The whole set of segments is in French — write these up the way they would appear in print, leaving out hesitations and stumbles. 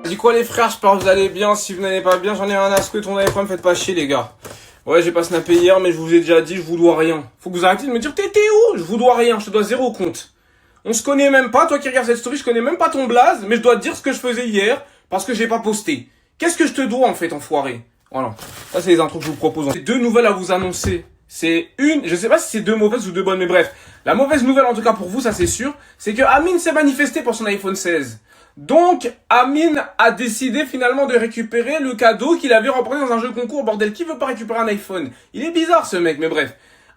Dis quoi les frères, j'espère que vous allez bien. Si vous n'allez pas bien, j'en ai rien à secouer ton iPhone, me faites pas chier les gars. Ouais, j'ai pas snappé hier, mais je vous ai déjà dit, je vous dois rien. Faut que vous arrêtiez de me dire, t'étais où? Je vous dois rien, je te dois 0 compte. On se connaît même pas, toi qui regardes cette story, je connais même pas ton blaze, mais je dois te dire ce que je faisais hier, parce que j'ai pas posté. Qu'est-ce que je te dois en fait, enfoiré? Voilà. Ça, c'est les intros que je vous propose. J'ai 2 nouvelles à vous annoncer. C'est une, je sais pas si c'est 2 mauvaises ou 2 bonnes, mais bref. La mauvaise nouvelle, en tout cas pour vous, ça c'est sûr, c'est que Amine s'est manifesté pour son iPhone 16. Donc, Amine a décidé finalement de récupérer le cadeau qu'il avait remporté dans un jeu concours. Bordel, qui veut pas récupérer un iPhone? Il est bizarre ce mec, mais bref.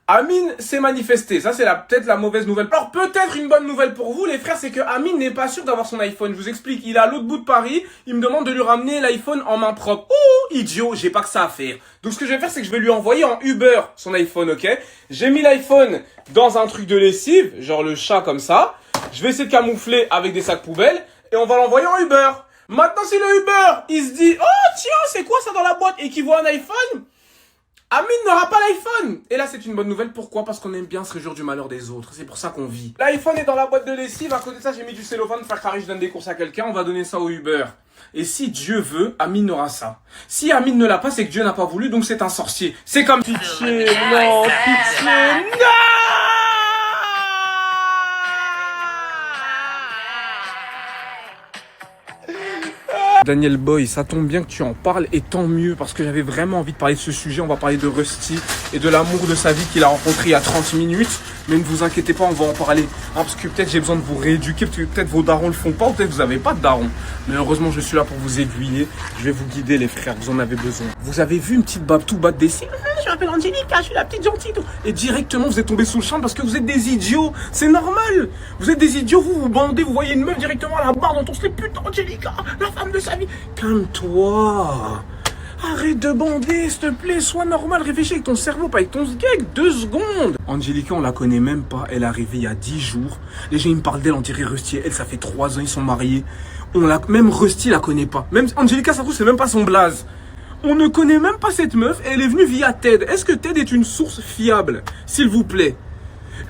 Amine s'est manifesté. Ça, c'est peut-être la mauvaise nouvelle. Alors, peut-être une bonne nouvelle pour vous, les frères, c'est que Amine n'est pas sûr d'avoir son iPhone. Je vous explique. Il est à l'autre bout de Paris. Il me demande de lui ramener l'iPhone en main propre. Ouh, idiot, j'ai pas que ça à faire. Donc, ce que je vais faire, c'est que je vais lui envoyer en Uber son iPhone, ok? J'ai mis l'iPhone dans un truc de lessive, genre le chat comme ça. Je vais essayer de camoufler avec des sacs poubelles et on va l'envoyer en Uber. Maintenant, si le Uber, il se dit, oh, tiens, c'est quoi ça dans la boîte? Et qu'il voit un iPhone, Amine n'aura pas l'iPhone. Et là, c'est une bonne nouvelle. Pourquoi? Parce qu'on aime bien se réjouir du malheur des autres. C'est pour ça qu'on vit. L'iPhone est dans la boîte de lessive. À côté de ça, j'ai mis du cellophane. Frère Carré, je donne des courses à quelqu'un. On va donner ça au Uber. Et si Dieu veut, Amine aura ça. Si Amine ne l'a pas, c'est que Dieu n'a pas voulu. Donc c'est un sorcier. C'est comme pitié. Non, pitié. Non! Daniel Boy, ça tombe bien que tu en parles et tant mieux parce que j'avais vraiment envie de parler de ce sujet. On va parler de Rusty et de l'amour de sa vie qu'il a rencontré il y a 30 minutes. Mais ne vous inquiétez pas, on va en parler. Hein, parce que peut-être j'ai besoin de vous rééduquer, parce que peut-être vos darons le font pas, ou peut-être vous n'avez pas de darons. Mais heureusement, je suis là pour vous aiguiller. Je vais vous guider les frères, vous en avez besoin. Vous avez vu une petite babtou battre des cils? Je m'appelle Angelica, je suis la petite gentille. Et directement, vous êtes tombé sous le charme parce que vous êtes des idiots. C'est normal. Vous êtes des idiots, vous bandez, vous voyez une meuf directement à la barre dans ton slip. Putain, Angelica, la femme de sa vie. Calme-toi. Arrête de bander, s'il te plaît, sois normal, réfléchis avec ton cerveau, pas avec ton sgeg, 2 secondes. Angelica, on la connaît même pas, elle est arrivée il y a 10 jours. Les gens, ils me parlent d'elle, on dirait Rusty, elle, ça fait 3 ans, ils sont mariés. Même Rusty la connaît pas. Même Angelica, ça trouve, c'est même pas son blaze. On ne connaît même pas cette meuf, elle est venue via Ted. Est-ce que Ted est une source fiable, s'il vous plaît?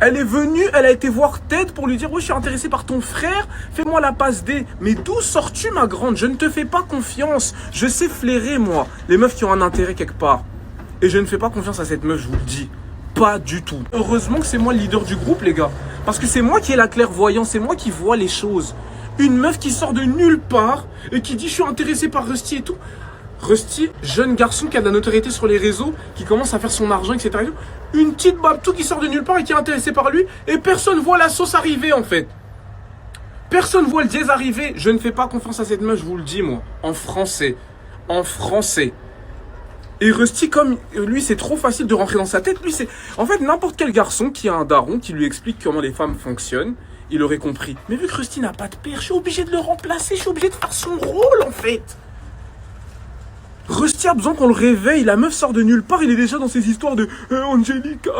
Elle est venue, elle a été voir Ted pour lui dire « Oui, je suis intéressé par ton frère, fais-moi la passe D. » Mais d'où sors-tu, ma grande? Je ne te fais pas confiance. Je sais flairer, moi, les meufs qui ont un intérêt quelque part. Et je ne fais pas confiance à cette meuf, je vous le dis. Pas du tout. Heureusement que c'est moi le leader du groupe, les gars. Parce que c'est moi qui ai la clairvoyance, c'est moi qui vois les choses. Une meuf qui sort de nulle part et qui dit « Je suis intéressé par Rusty et tout. » Rusty, jeune garçon qui a de la notoriété sur les réseaux, qui commence à faire son argent, etc. Une petite babtou qui sort de nulle part et qui est intéressée par lui, et personne voit la sauce arriver en fait. Personne voit le dièse arriver. Je ne fais pas confiance à cette meuf, je vous le dis moi. En français. En français. Et Rusty, comme lui, c'est trop facile de rentrer dans sa tête. Lui, c'est en fait n'importe quel garçon qui a un daron qui lui explique comment les femmes fonctionnent, il aurait compris. Mais vu que Rusty n'a pas de père, je suis obligé de le remplacer, je suis obligé de faire son rôle en fait. Rusty a besoin qu'on le réveille, la meuf sort de nulle part, il est déjà dans ses histoires de Angelica,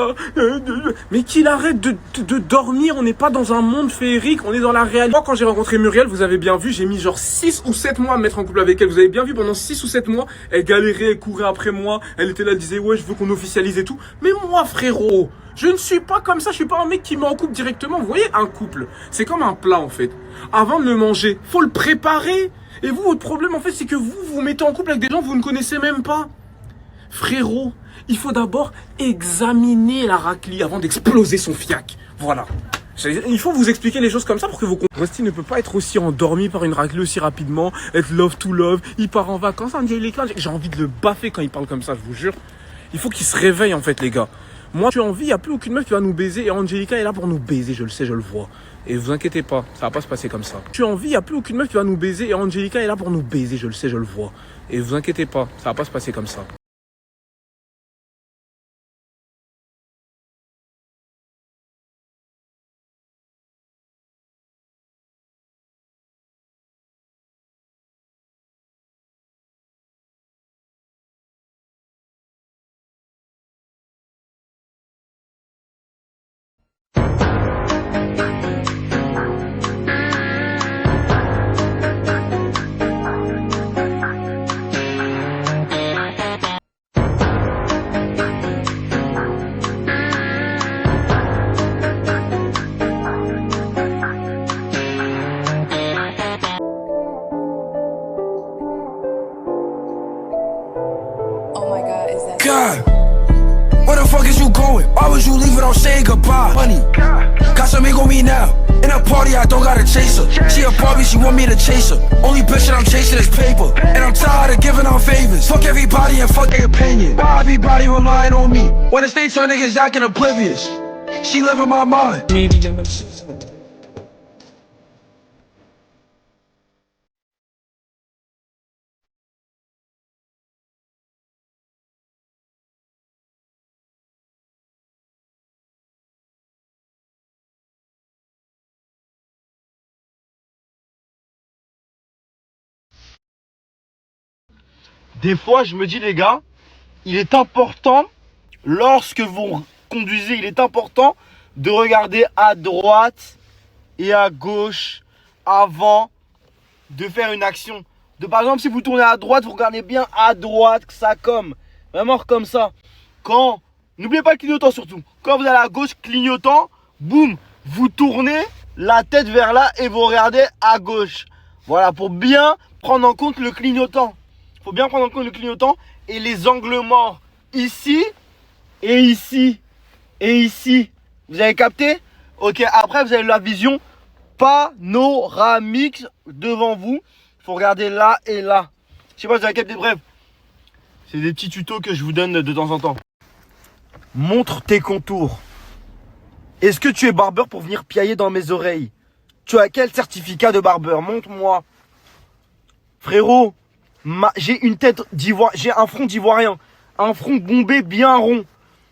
mais qu'il arrête de dormir, on n'est pas dans un monde féerique, on est dans la réalité. Moi quand j'ai rencontré Muriel, vous avez bien vu, j'ai mis genre 6 ou 7 mois à me mettre en couple avec elle, vous avez bien vu, pendant 6 ou 7 mois, elle galérait, elle courait après moi, elle était là, elle disait ouais je veux qu'on officialise et tout, mais moi frérot, je ne suis pas comme ça, je suis pas un mec qui met en couple directement, vous voyez un couple, c'est comme un plat en fait, avant de le manger, faut le préparer. Et vous, votre problème, en fait, c'est que vous vous mettez en couple avec des gens que vous ne connaissez même pas. Frérot, il faut d'abord examiner la raclie avant d'exploser son fiac. Voilà. Il faut vous expliquer les choses comme ça pour que vous compreniez. Rusty ne peut pas être aussi endormi par une raclée aussi rapidement, être love to love, il part en vacances, Angelica, j'ai envie de le baffer quand il parle comme ça, je vous jure. Il faut qu'il se réveille, en fait, les gars. Moi, je suis en vie, il n'y a plus aucune meuf qui va nous baiser et Angelica est là pour nous baiser, je le sais, je le vois. Et vous inquiétez pas, ça va pas se passer comme ça. Je suis en vie, il n'y a plus aucune meuf qui va nous baiser et Angelica est là pour nous baiser, je le sais, je le vois. Et vous inquiétez pas, ça va pas se passer comme ça. Where the fuck is you going? Why would you leave without saying goodbye? Money, got something on me now. In a party, I don't gotta chase her. She a Barbie, she want me to chase her. Only bitch that I'm chasing is paper. And I'm tired of giving out favors. Fuck everybody and fuck their opinion. Why everybody relying on me? When the state turn niggas acting oblivious. She live in my mind. Des fois, je me dis, les gars, il est important, lorsque vous conduisez, il est important de regarder à droite et à gauche avant de faire une action. Par exemple, si vous tournez à droite, vous regardez bien à droite, que ça comme. Vraiment comme ça. N'oubliez pas le clignotant surtout. Quand vous allez à gauche, clignotant, boum, vous tournez la tête vers là et vous regardez à gauche. Voilà, pour bien prendre en compte le clignotant. Il faut bien prendre en compte le clignotant et les angles morts. Ici et ici et ici. Vous avez capté? Ok, après vous avez la vision panoramique devant vous. Il faut regarder là et là. Je sais pas si vous avez capté, bref. C'est des petits tutos que je vous donne de temps en temps. Montre tes contours. Est-ce que tu es barbeur pour venir piailler dans mes oreilles? Tu as quel certificat de barbeur? Montre-moi. Frérot, j'ai une tête d'ivoire, j'ai un front d'ivoirien, un front bombé bien rond.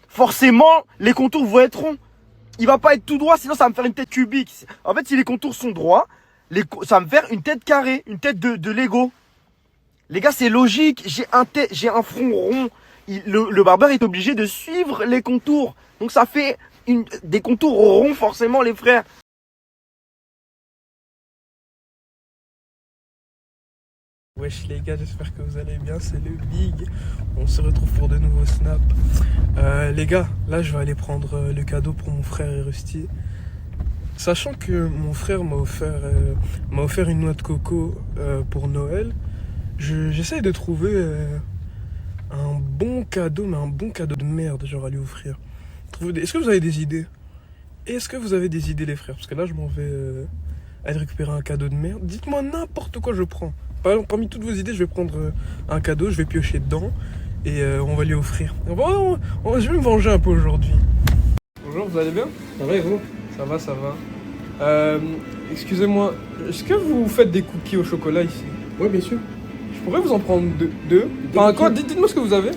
Forcément, les contours vont être ronds. Il va pas être tout droit, sinon ça va me faire une tête cubique. En fait, si les contours sont droits, ça va me faire une tête carrée, une tête de Lego. Les gars, c'est logique. J'ai un front rond. Le barbeur est obligé de suivre les contours. Donc ça fait des contours ronds forcément, les frères. Wesh les gars, j'espère que vous allez bien, c'est le Big. On se retrouve pour de nouveaux snaps. Les gars, là je vais aller prendre le cadeau pour mon frère et Rusty. Sachant que mon frère m'a offert une noix de coco pour Noël, j'essaye de trouver un bon cadeau, mais un bon cadeau de merde genre à lui offrir. Est-ce que vous avez des idées? Est-ce que vous avez des idées les frères? Parce que là je m'en vais aller récupérer un cadeau de merde. Dites-moi n'importe quoi je prends. Par exemple, parmi toutes vos idées, je vais prendre un cadeau, je vais piocher dedans et on va lui offrir. Je vais me venger un peu aujourd'hui. Bonjour, vous allez bien? Ça va et vous? Ça va, ça va. Excusez-moi, est-ce que vous faites des cookies au chocolat ici? Oui, bien sûr. Je pourrais vous en prendre deux? Enfin, quoi? Dites-moi ce que vous avez.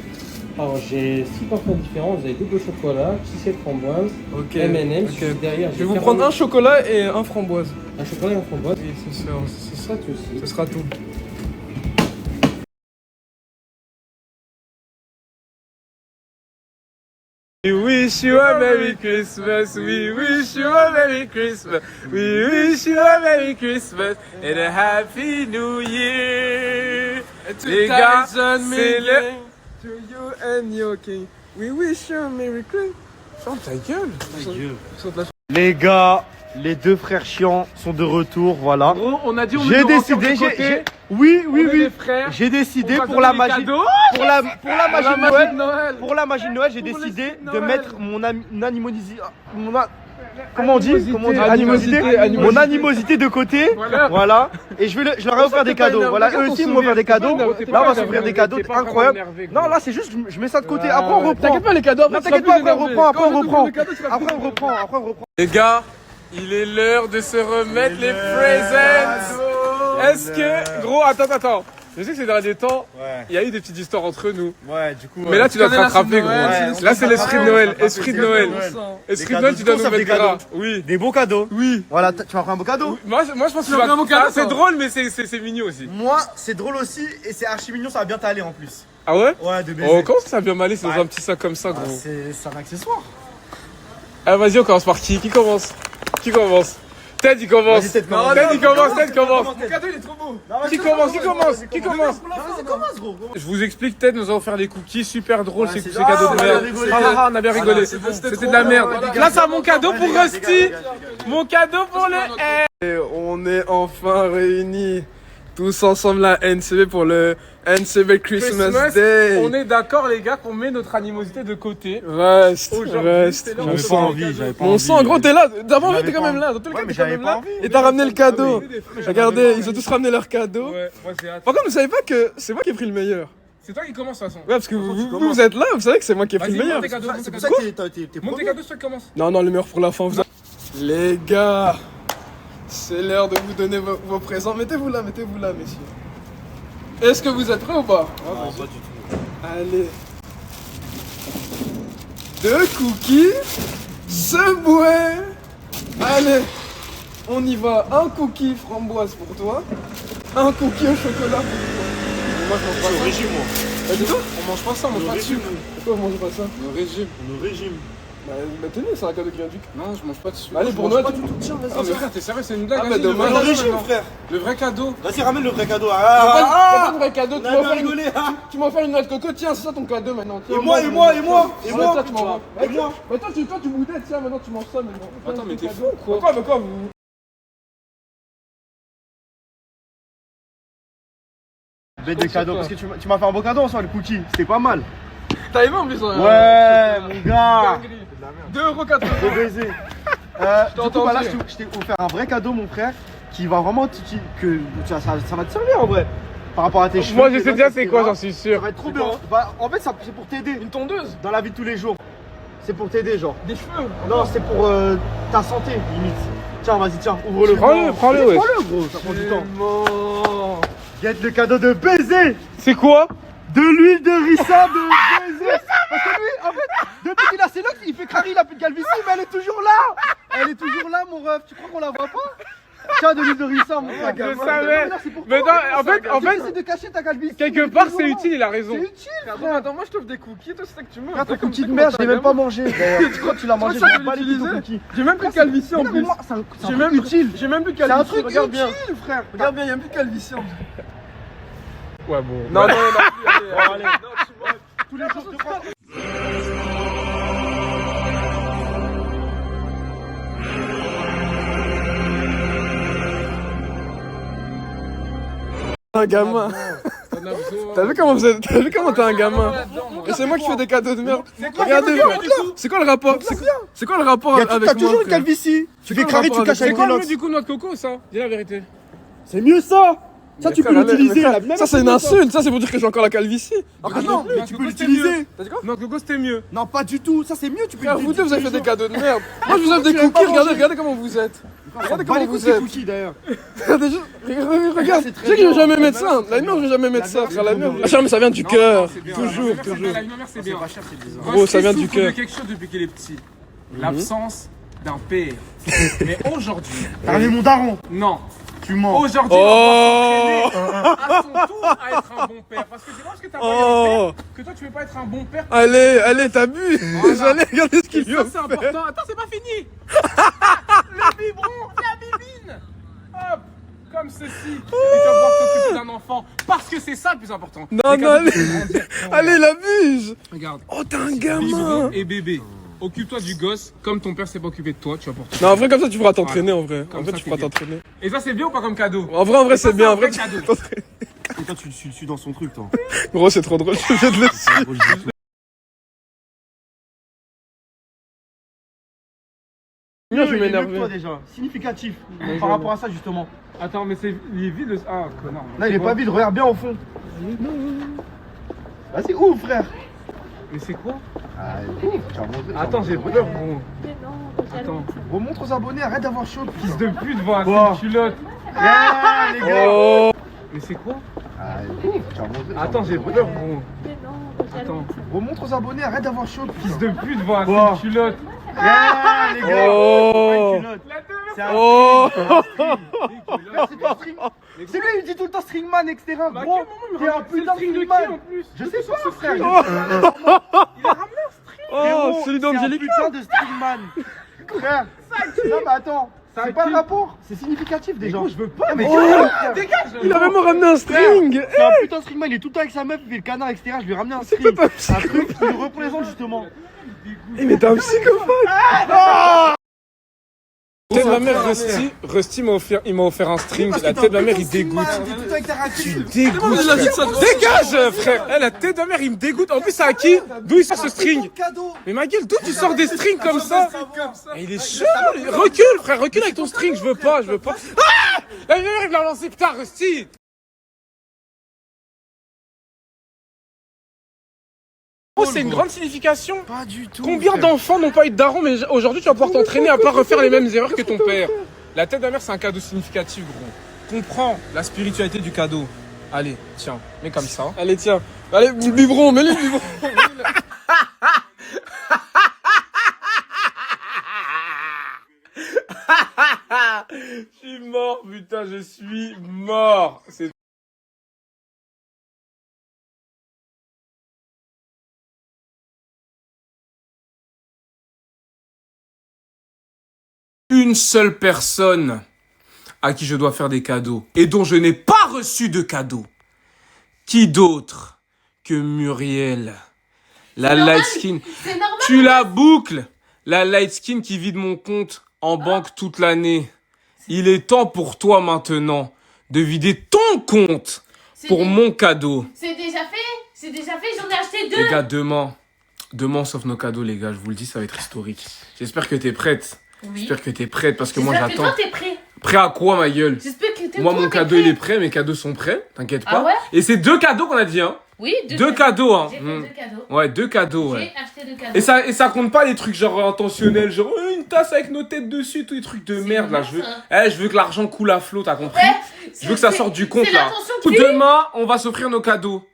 Alors, j'ai 6 parfums différents. Vous avez double chocolat, Kissette framboise, Ok. M&M's. Ok. Derrière, Je vais vous prendre un chocolat et un framboise. Un chocolat et un framboise. Oui, Ce sera tout aussi. ce sera tout. We wish you a Merry Christmas, we wish you a Merry Christmas, we wish you a Merry Christmas and a Happy New Year. Les gars, c'est le... To you and your king, we wish you a Merry Christmas. Chante ta gueule. Les gars, les deux frères chiants sont de retour, voilà. Gros, on a dit on J'ai décidé, oui, j'ai décidé pour la magie, pour la magie de Noël, pour la magie de Noël, j'ai décidé de mettre mon animosité de côté, voilà. Et je leur ai offert des cadeaux, voilà. Eux aussi m'ont offert des cadeaux. Là, on va s'offrir des cadeaux incroyables. Non, là, c'est juste, je mets ça de côté. Après, on reprend. T'inquiète pas les cadeaux. Non, t'inquiète pas, après, on reprend. Les gars, il est l'heure de se remettre les presents. Est-ce que... Gros, attends. Je sais que ces derniers temps, il y a eu des petites histoires entre nous. Ouais, du coup. Mais là, tu dois te rattraper, gros. Ouais. Là, c'est l'esprit de Noël. Esprit de Noël. Esprit de Noël, tu dois nous mettre gras. Oui. Des beaux cadeaux. Oui. Voilà, tu m'as pris un beau cadeau. Moi, je pense que tu vas... Ah, c'est drôle, mais c'est mignon aussi. Moi, c'est drôle aussi et c'est archi mignon, ça va bien t'aller en plus. Ah ouais? Ouais, de baiser. Oh, comment ça va bien m'aller? C'est dans un petit sac comme ça, gros. C'est un accessoire. Ah, vas-y, on commence par qui? Qui commence? Ted, il commence. Vas-y, Ted, commence. Mon cadeau, il est trop beau. Qui commence? Vas-y, commence, gros. Je vous explique, Ted nous a offert des cookies super drôles, Ouais, ces c'est- cadeaux de Ah, merde. on a rigolé. On a bien rigolé. C'était de la merde. Là, c'est mon cadeau pour Rusty. Mon cadeau pour le... Et on est enfin réunis. Tous ensemble la NCB pour le NCB Christmas Day. On est d'accord les gars qu'on met notre animosité de côté. Reste, Aujourd'hui, reste. c'est l'heure Mon de sang. faire les cadeaux. j'avais pas Mon envie. sang, gros, t'es là. D'abord, J'avais t'es quand pas même là. Dans tous les Ouais, cas, mais t'es quand j'avais même pas là. envie. Et t'as ramené le cadeau. J'avais Regardez, pas ils ont envie. tous ramené leur cadeau. Ouais, moi j'ai hâte. Par contre, vous savez pas que c'est moi qui ai pris le meilleur. C'est toi qui commence de toute façon. Ouais, parce que vous êtes là, vous savez que c'est moi qui ai pris Vas-y, le meilleur. monte tes cadeaux, monte tes C'est pour cadeaux. ça que t'es Monte tes premier. cadeaux, c'est toi qui commence. Non, non, le meilleur pour la fin. Les gars, c'est l'heure de vous donner vos présents. Mettez-vous là, messieurs. Est-ce que vous êtes prêts ou pas? Non, pas du tout. Allez. 2 cookies. Subway. Allez. On y va. Un cookie framboise pour toi. Un cookie au chocolat pour toi. Moi je mange Je pas suis au ça. régime, moi. Bah dis-toi. On mange pas ça, on mange Le pas de régime. sucre. Pourquoi vous mangez pas ça? Le régime. On est au régime. Bah tenez, c'est un cadeau qui vient du cœur. Non, je mange pas de sucre. Allez, Je pour mange Noël, pas tu- du tout. tiens, vas-y, Ah, mais tiens. frère, t'es sérieux, c'est une blague. Ah, Vas-y, bah, le vrai dommage. On est au cadeau, régime, maintenant. frère. Le vrai cadeau. Vas-y, ramène le vrai cadeau. T'as Ah, pas de vrai cadeau, on tu a m'as bien offert une... rigolé, hein. Tu m'as offert une noix de coco, tiens, c'est ça ton cadeau maintenant. Tiens, Et moi, mange, et moi, mange. et moi, et Ouais, moi. tiens, tu m'en rends. Et moi. Bah toi tu boudais, tiens, maintenant tu manges ça maintenant. Attends, mais t'es Cadeau. fou ou quoi? Quoi, vous... Bête de cadeau, parce que tu m'as fait un beau cadeau en soi, le cookie. C'était pas mal. T'as aimé en plus hein, Ouais, mon gars. 2,80€. De baiser. Du coup, entendu. voilà, je t'ai offert un vrai cadeau, mon frère, qui va vraiment ça va te servir en vrai. Par rapport à tes cheveux. Moi je tes sais dents, déjà etc. c'est quoi, j'en suis Ça sûr. va être trop bien. Bah, en fait, c'est pour t'aider Une tondeuse. dans la vie de tous les jours. C'est pour t'aider, genre. Des cheveux. Non, c'est pour ta santé, limite. Tiens, vas-y, tiens, ouvre-le. Prends-le, ouais. Prends-le, gros, ça prend du temps. Tellement. Get le cadeau de baiser. C'est quoi? De l'huile de ricin de baiser. Parce que lui, en fait, depuis qu'il a ses locks, il fait crari, il a plus de calvitie, mais elle est toujours là. Elle est toujours là, mon ref. Tu crois qu'on la voit pas? Tiens, de l'huile de ricin, mon frère. Je savais. C'est pour Mais toi. non, en fait, J'essaie de cacher ta calvitie. quelque part c'est utile, il a raison. C'est utile, Attends, frère. attends, moi je t'offre des cookies, toi c'est ça que tu manges. Regarde ton cookie de merde, je l'ai même pas mangé. D'ailleurs, tu crois que tu l'as mangé? ça, Je je l'ai vais pas les l'utiliser. ton cookie. J'ai même plus de calvitie en Non, mais plus. moi, c'est un J'ai truc même utile. J'ai même plus de C'est un calvitie. truc Regarde bien. utile, frère. Regarde bien, il y a plus de calvitie en plus. Ouais, bon. Non, non, non, plus, Bon, allez. Non, tu vois. Tous les jours, deux fois. Un gamin. T'as vu comment t'es un gamin? Et c'est moi qui fais des cadeaux de merde. Regardez, c'est quoi le rapport? C'est quoi le rapport avec moi? T'as toujours une frère? calvitie. Tu fais quoi le crari, rapport tu caches avec avec C'est tes quoi le locks. mieux du coup de noix de coco ça? Dis la vérité. C'est mieux ça. Ça, tu peux Frère, l'utiliser. frère, la même ça c'est une insulte, ça c'est pour dire que j'ai encore la calvitie. Ah non, mais tu peux c'était l'utiliser. T'as dit quoi? Noix de coco c'était mieux. Non, pas du tout. Ça, c'est mieux. Tu peux Frère, vous deux vous avez fait des cadeaux. cadeaux de merde. Moi je vous offre des Tu l'aimes pas cookies, regardez, manger. regardez comment vous êtes. Regardez comment vous êtes. cookies d'ailleurs. Regardez, regarde, c'est très tu sais que je vais bien. jamais mettre ça. La mienne, je vais jamais mettre ça, frère. La mienne, mais ça vient du Non, cœur. c'est bien. Toujours, La mère, toujours. La mère c'est bien. cher, c'est bizarre. Gros, ça vient Rossi du souffre de cœur. quelque chose depuis qu'il est petit. L'absence d'un père. Mais aujourd'hui, T'as ramené mon daron. non. Tu mens. Aujourd'hui, Oh. on va à son tour à être un bon père. Parce que c'est pas parce que t'as pas Oh. un père que toi tu veux pas être un bon père. Allez, t'abuses. Allez, regardez ce qu'il Et lui ça a c'est fait. important. Attends, c'est pas fini. Le biberon, la bibine. Hop, comme ceci. Et tu vas pouvoir t'occuper d'un enfant. Parce que c'est ça le plus important. Non, Les non, cadeaux allez. qui vont grandir. Allez, il abuse. Regarde. Oh, t'es un Biberon gamin. et bébé. Occupe-toi du gosse. Comme ton père s'est pas occupé de toi, tu vas pour toi. Non, en vrai, comme ça, tu pourras t'entraîner, en vrai. Comme En vrai, ça, tu pourras c'est bien. t'entraîner. Et ça c'est bien ou pas comme cadeau? En vrai, ça, c'est bien. un En vrai, vrai tu cadeau. peux t'entraîner. Et toi, tu suis dans son truc, toi. Gros, c'est trop drôle. Je viens de le Bien, je vais Il est mieux que m'énerver. toi déjà. Significatif. Par rapport à ça, justement. Attends, mais c'est. Il est vide le. Ah, connard. Là, il est pas vide. Regarde bien au fond. Vas-y, ouvre, frère. Mais c'est quoi? Ah, ouvre. Tu vas montrer. Attends, j'ai peur, gros. Mais non, Attends. Remontre aux abonnés, arrête d'avoir chaud. Fils de pute, voilà, Quoi c'est une culotte. Ah, les gars. Oh. Mais c'est quoi? Ah, ouvre. Tu vas montrer. Attends, j'ai peur, gros. mais non, Attends. Remontre aux abonnés, arrête d'avoir chaud. Fils de pute, voilà, Quoi c'est une culotte. Ah, les gars. Oh. C'est pas une culotte. C'est un Oh. C'est ton string. C'est lui, il dit tout le temps stringman, etc. Bah, Gros, quel moment il me t'es un ramène- c'est putain le de string de qui stringman. en plus? Je sais pas, frère. Il a ramené un string. Oh, Frérot, celui c'est un d'Angélique. putain de stringman. Frère. Non, mais attends. C'est pas le rapport. C'est significatif déjà. Je veux pas. Mais Oh. Dégage. Il a vraiment ramené un string. C'est un putain de stringman. Il est tout le temps avec sa meuf, il fait le canard, etc. Je lui ai ramené un string. quoi ta Un truc qui le représente justement. Eh, mais t'es un psychopathe. Tête de ma mère, Rusty m'a offert un string. La tête de ma mère, il dégoûte. Tu dégoûtes. Dégage, frère. La tête de ma mère, il me dégoûte. En plus, c'est à qui? D'où il sort ce string? Mais ma gueule, d'où tu sors des strings comme ça? Il est chaud. Recule, frère, recule avec ton string. Je veux pas. Ah! La mère, il me l'a lancé. Putain, Rusty. Oh, c'est une grande signification. Pas du tout. Combien d'enfants n'ont pas eu de daron, mais aujourd'hui tu vas pouvoir t'entraîner à pas refaire les mêmes erreurs que ton père. La tête de ma mère, c'est un cadeau significatif, gros. Comprends la spiritualité du cadeau. Allez, tiens, mets comme ça. Allez, tiens. Allez, le biberon, mets-le le biberon. Je suis mort, putain, je suis mort. C'est une seule personne à qui je dois faire des cadeaux et dont je n'ai pas reçu de cadeaux. Qui d'autre que Muriel, la light skin. C'est normal. Tu la boucles, la light skin qui vide mon compte en banque toute l'année. Il est temps pour toi maintenant de vider ton compte pour mon cadeau. C'est déjà fait, j'en ai acheté 2. Les gars, demain on s'offre nos cadeaux, les gars, je vous le dis, ça va être historique. J'espère que t'es prête. Oui. J'espère que t'es prête parce que moi J'espère que j'attends. toi t'es prêt. Prêt à quoi, ma gueule? J'espère que t'es Moi, toi, mon t'es cadeau, prêt. il est prêt, mes cadeaux sont prêts, t'inquiète pas. Ah ouais? Et c'est 2 cadeaux qu'on a dit, hein. Oui, 2 cadeaux, hein. J'ai fait 2 cadeaux. Ouais, 2 cadeaux, ouais. J'ai acheté 2 cadeaux. Et ça compte pas les trucs genre intentionnels, genre une tasse avec nos têtes dessus, tous les trucs de merde là. Je veux que l'argent coule à flot, t'as compris? Ouais, je veux que ça sorte du compte c'est là. l'attention qui- Demain, on va s'offrir nos cadeaux.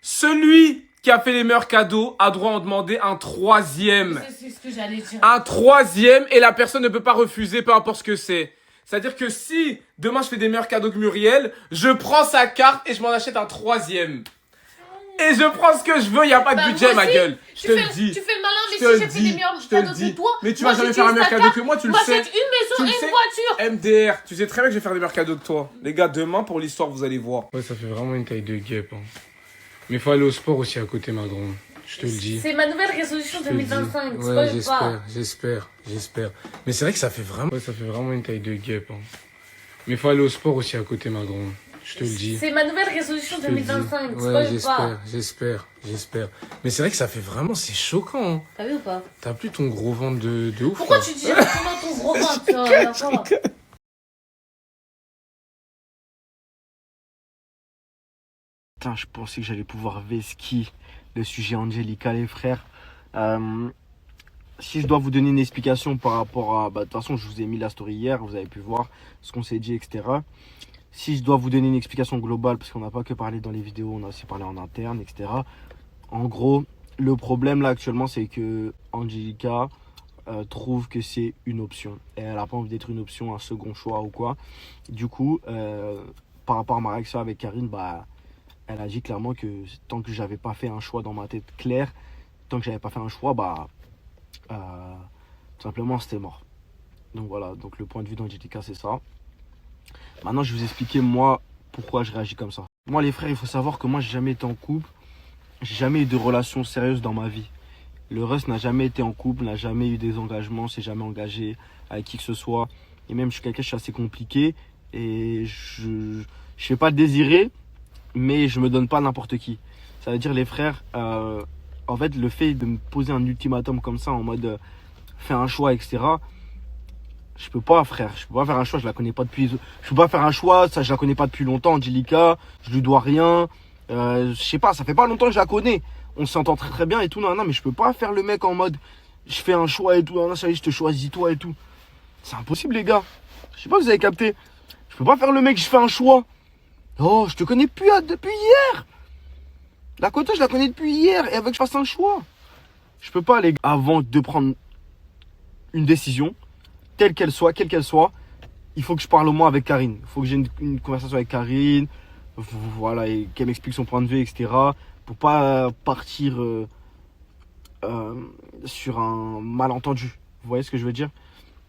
Celui qui a fait les meilleurs cadeaux a droit à en demander un 3e. C'est ce que j'allais dire. Un 3e et la personne ne peut pas refuser, peu importe ce que c'est. C'est-à-dire que si demain je fais des meilleurs cadeaux que Muriel, je prends sa carte et je m'en achète un 3e. Et je prends ce que je veux, y a pas de Bah, budget, moi ma aussi, gueule. Je te le dis. Tu fais le malin, mais Je te si le j'ai fait dis, des meilleurs je te le cadeaux dis. que toi, Mais tu moi, vas jamais j'utilise faire un meilleur ta cadeau carte que moi, tu le pour sais. m'achète une Tu maison le et sais. une voiture. MDR, tu sais très bien que je vais faire des meilleurs cadeaux que toi. Les gars, demain, pour l'histoire, vous allez voir. Ouais, ça fait vraiment une taille de guêpe. Hein. Mais faut aller au sport aussi à côté, ma grande. Je te le dis. C'est ma nouvelle résolution 2025. Ouais, Spoil pas. j'espère. Mais c'est vrai que ça fait vraiment une taille de guêpe. Hein. Mais faut aller au sport aussi à côté, ma grande. Je te le dis. C'est ma nouvelle résolution 2025. Ouais, Spoil pas. j'espère. Mais c'est vrai que ça fait vraiment, c'est choquant. Hein. T'as vu ou pas? T'as plus ton gros ventre de ouf. Pourquoi là. tu dis comment ton gros ventre, toi, alors, Putain, je pensais que j'allais pouvoir vesquiller le sujet Angelica, les frères. Si je dois vous donner une explication par rapport à... Bah, de toute façon, je vous ai mis la story hier, vous avez pu voir ce qu'on s'est dit, etc. Si je dois vous donner une explication globale, parce qu'on n'a pas que parlé dans les vidéos, on a aussi parlé en interne, etc. En gros, le problème là actuellement, c'est que Angelica trouve que c'est une option. Et elle n'a pas envie d'être une option, un second choix ou quoi. Du coup, par rapport à ma réaction avec Karine, bah... Elle a dit clairement que tant que j'avais pas fait un choix dans ma tête clair, tant que j'avais pas fait un choix, bah tout simplement c'était mort. Donc voilà, donc le point de vue d'Angelica c'est ça. Maintenant je vais vous expliquer moi pourquoi je réagis comme ça. Moi les frères, il faut savoir que moi j'ai jamais été en couple, j'ai jamais eu de relation sérieuse dans ma vie. Le Russ n'a jamais été en couple, n'a jamais eu des engagements, s'est jamais engagé avec qui que ce soit. Et même je suis quelqu'un, je suis assez compliqué et je fais pas le désirer. Mais je me donne pas n'importe qui. Ça veut dire les frères, en fait le fait de me poser un ultimatum comme ça en mode fais un choix, etc. Je peux pas, frère, je peux pas faire un choix, je la connais pas depuis. Je peux pas faire un choix, ça je la connais pas depuis longtemps, Angelica, je lui dois rien. Je sais pas, ça fait pas longtemps que je la connais. On s'entend très très bien et tout, non, mais je peux pas faire le mec en mode je fais un choix et tout, non, ça y est, je te choisis toi et tout. C'est impossible les gars. Je sais pas si vous avez capté. Je peux pas faire le mec, je fais un choix. Oh, je te connais depuis hier. La Cota, je la connais depuis hier et avec que je fasse un choix. Je peux pas, les gars. Avant de prendre une décision, quelle qu'elle soit, il faut que je parle au moins avec Karine. Il faut que j'ai une conversation avec Karine. Voilà, et qu'elle m'explique son point de vue, etc. Pour pas partir sur un malentendu. Vous voyez ce que je veux dire?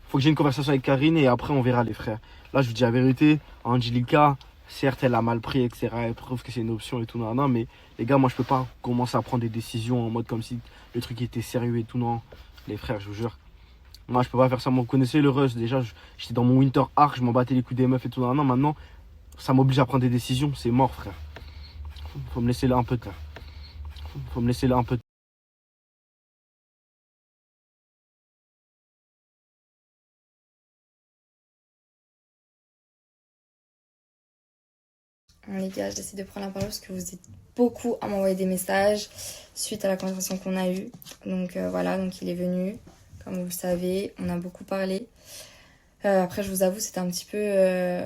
Il faut que j'ai une conversation avec Karine et après on verra les frères. Là, je vous dis la vérité, Angelica... Certes, elle a mal pris, etc. Elle prouve que c'est une option et tout, non, mais les gars, moi, je peux pas commencer à prendre des décisions en mode comme si le truc était sérieux et tout, non. Les frères, je vous jure. Non, je peux pas faire ça. Moi, vous connaissez le rush. Déjà, j'étais dans mon winter arc, je m'en battais les couilles des meufs et tout. Non, maintenant, ça m'oblige à prendre des décisions. C'est mort, frère. Faut me laisser là un peu de temps. Faut me laisser là un peu de Les gars, j'essaie de prendre la parole parce que vous êtes beaucoup à m'envoyer des messages suite à la conversation qu'on a eue. Donc voilà, donc il est venu, comme vous le savez, on a beaucoup parlé. Après, je vous avoue, c'était un petit peu...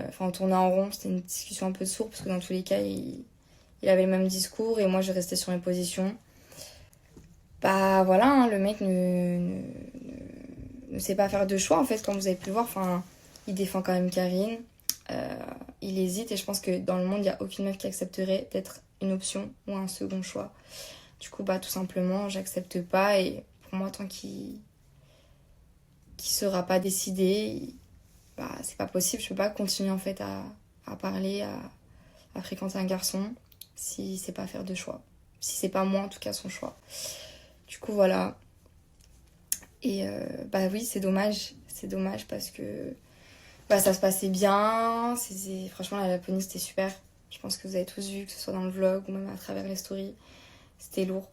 Enfin, on tournait en rond, c'était une discussion un peu sourde parce que dans tous les cas, il avait le même discours et moi, je restais sur mes positions. Bah voilà, hein, le mec ne sait pas faire de choix en fait, comme vous avez pu le voir. Enfin, il défend quand même Karine. Il hésite et je pense que dans le monde, il n'y a aucune meuf qui accepterait d'être une option ou un second choix. Du coup, bah tout simplement, j'accepte pas et pour moi, tant qu'il sera pas décidé, bah c'est pas possible. Je peux pas continuer en fait à parler, à fréquenter un garçon si c'est pas faire de choix. Si c'est pas moi en tout cas son choix. Du coup, voilà. Et bah oui, c'est dommage. C'est dommage parce que bah, ça se passait bien. Franchement, la Laponie, c'était super. Je pense que vous avez tous vu, que ce soit dans le vlog ou même à travers les stories. C'était lourd.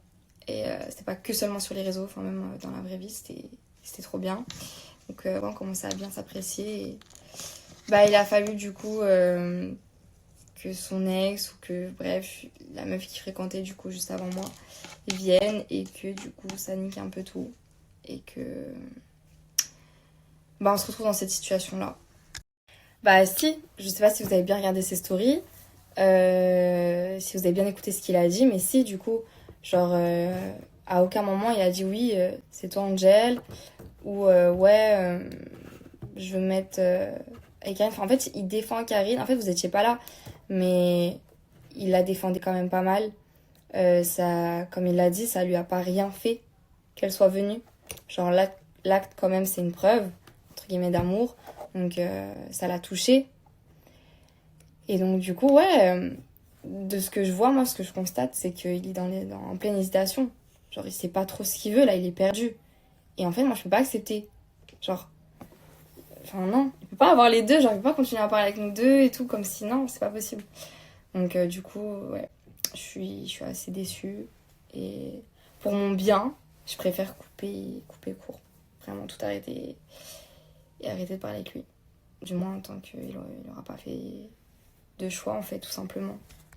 Et c'était pas que seulement sur les réseaux, enfin même dans la vraie vie, c'était trop bien. Donc on commençait à bien s'apprécier. Et bah, il a fallu du coup que son ex ou que, bref, la meuf qui fréquentait du coup juste avant moi vienne et que du coup ça nique un peu tout. Et que bah, on se retrouve dans cette situation-là. Bah si, je sais pas si vous avez bien regardé ses stories, si vous avez bien écouté ce qu'il a dit, mais si du coup, genre à aucun moment il a dit oui, c'est toi Angel, ou ouais, je veux mettre avec Karine. Enfin, en fait, il défend Karine, en fait vous étiez pas là, mais il la défendait quand même pas mal. Ça, comme il l'a dit, ça lui a pas rien fait qu'elle soit venue. Genre l'acte quand même c'est une preuve, entre guillemets, d'amour. Donc ça l'a touché. Et donc du coup, ouais, de ce que je vois, moi, ce que je constate, c'est qu'il est en pleine hésitation. Genre, il sait pas trop ce qu'il veut, là, il est perdu. Et en fait, moi, je peux pas accepter. Genre, enfin non, il peut pas avoir les deux, genre, il peut pas continuer à parler avec nous deux et tout, comme si, non, c'est pas possible. Donc du coup, ouais, je suis assez déçue. Et pour mon bien, je préfère couper court. Vraiment, tout arrêter et arrêter de parler avec lui. Du moins, en tant qu'il n'aura pas fait de choix, en fait, tout simplement.